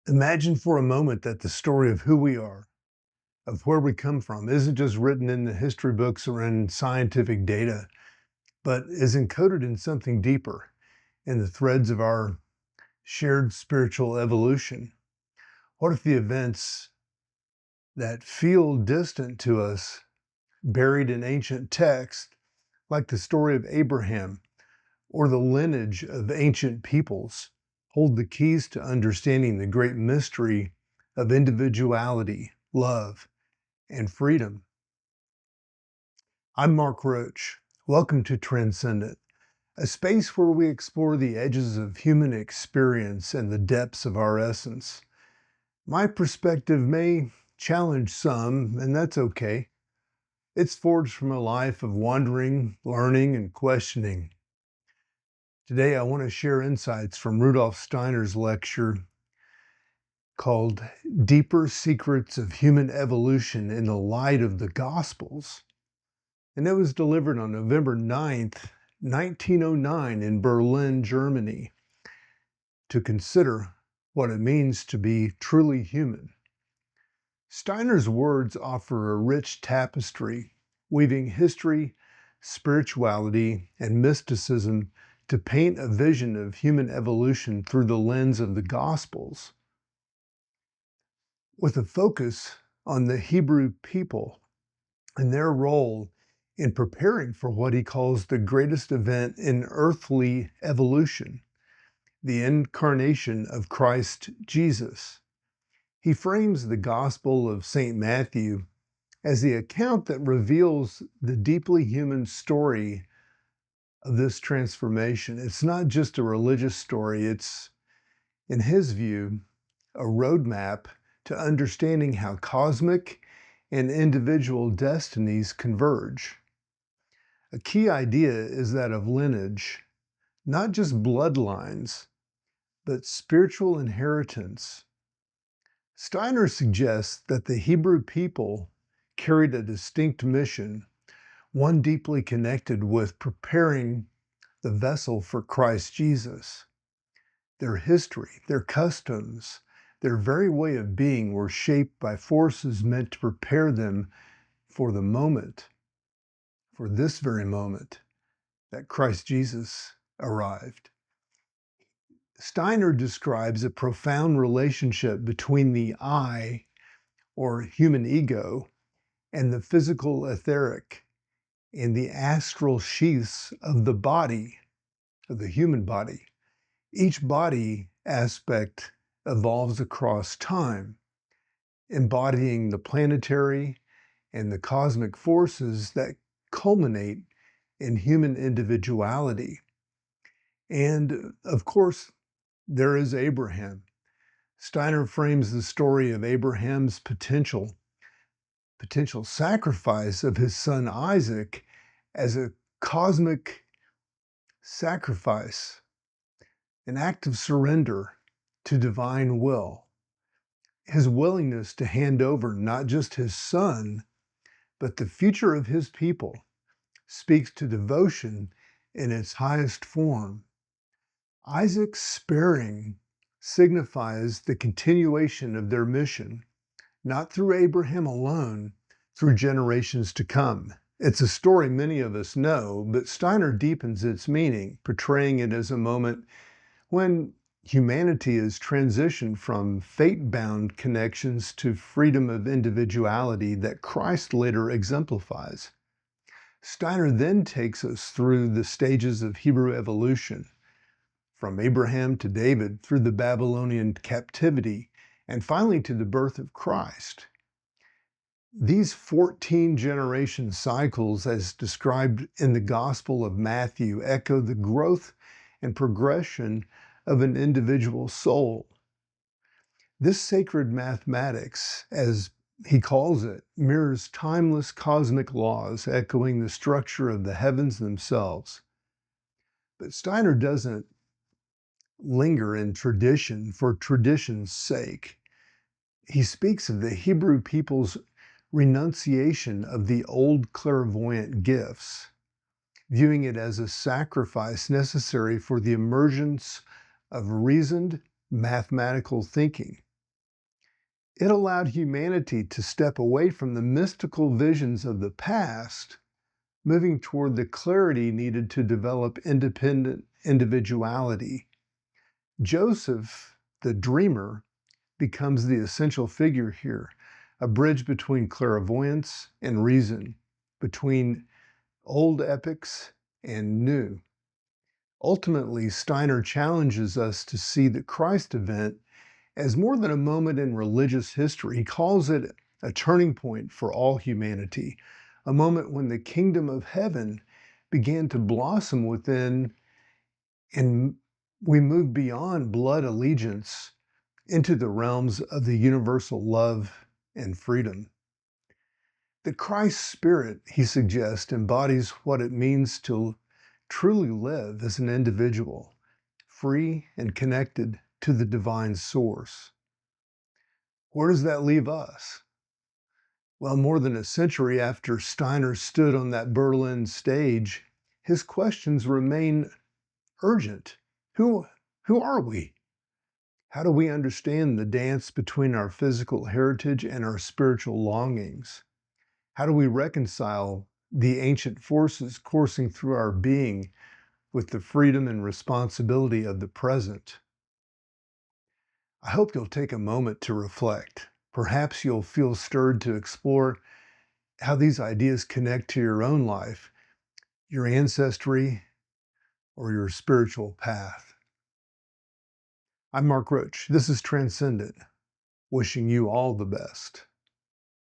Imagine for a moment that the story of who we are, of where we come from, isn't just written in the history books or in scientific data, but is encoded in something deeper, in the threads of our shared spiritual evolution. What if the events that feel distant to us, buried in ancient texts, like the story of Abraham or the lineage of ancient peoples, hold the keys to understanding the great mystery of individuality, love, and freedom? I'm Mark Roach. Welcome to Transcendent, a space where we explore the edges of human experience and the depths of our essence. My perspective may challenge some, and that's okay. It's forged from a life of wandering, learning, and questioning. Today, I want to share insights from Rudolf Steiner's lecture called Deeper Secrets of Human Evolution in the Light of the Gospels. And it was delivered on November 9th, 1909 in Berlin, Germany, to consider what it means to be truly human. Steiner's words offer a rich tapestry, weaving history, spirituality, and mysticism to paint a vision of human evolution through the lens of the Gospels, with a focus on the Hebrew people and their role in preparing for what he calls the greatest event in earthly evolution, the incarnation of Christ Jesus. He frames the Gospel of St. Matthew as the account that reveals the deeply human story of this transformation. It's not just a religious story, it's, in his view, a roadmap to understanding how cosmic and individual destinies converge. A key idea is that of lineage, not just bloodlines, but spiritual inheritance. Steiner suggests that the Hebrew people carried a distinct mission, one deeply connected with preparing the vessel for Christ Jesus. Their history, their customs, their very way of being were shaped by forces meant to prepare them for the moment, for this very moment, that Christ Jesus arrived. Steiner describes a profound relationship between the I, or human ego, and the physical etheric, and the astral sheaths of the body, of the human body. Each body aspect evolves across time, embodying the planetary and the cosmic forces that culminate in human individuality. And of course, there is Abraham. Steiner frames the story of Abraham's potential sacrifice of his son Isaac as a cosmic sacrifice, an act of surrender to divine will. His willingness to hand over not just his son, but the future of his people speaks to devotion in its highest form. Isaac's sparing signifies the continuation of their mission, not through Abraham alone, through generations to come. It's a story many of us know, but Steiner deepens its meaning, portraying it as a moment when humanity is transitioned from fate-bound connections to freedom of individuality that Christ later exemplifies. Steiner then takes us through the stages of Hebrew evolution, from Abraham to David, through the Babylonian captivity, and finally to the birth of Christ. These 14 generation cycles, as described in the Gospel of Matthew, echo the growth and progression of an individual soul. This sacred mathematics, as he calls it, mirrors timeless cosmic laws, echoing the structure of the heavens themselves. But Steiner doesn't linger in tradition for tradition's sake. He speaks of the Hebrew people's renunciation of the old clairvoyant gifts, viewing it as a sacrifice necessary for the emergence of reasoned mathematical thinking. It allowed humanity to step away from the mystical visions of the past, moving toward the clarity needed to develop independent individuality. Joseph, the dreamer, becomes the essential figure here, a bridge between clairvoyance and reason, between old epics and new. Ultimately, Steiner challenges us to see the Christ event as more than a moment in religious history. He calls it a turning point for all humanity, a moment when the kingdom of heaven began to blossom within, and we move beyond blood allegiance into the realms of the universal love and freedom. The Christ spirit, he suggests, embodies what it means to truly live as an individual, free and connected to the divine source. Where does that leave us? Well, more than a century after Steiner stood on that Berlin stage, his questions remain urgent. Who are we? How do we understand the dance between our physical heritage and our spiritual longings? How do we reconcile the ancient forces coursing through our being with the freedom and responsibility of the present? I hope you'll take a moment to reflect. Perhaps you'll feel stirred to explore how these ideas connect to your own life, your ancestry, or your spiritual path. I'm Mark Roach. This is Transcendent, wishing you all the best.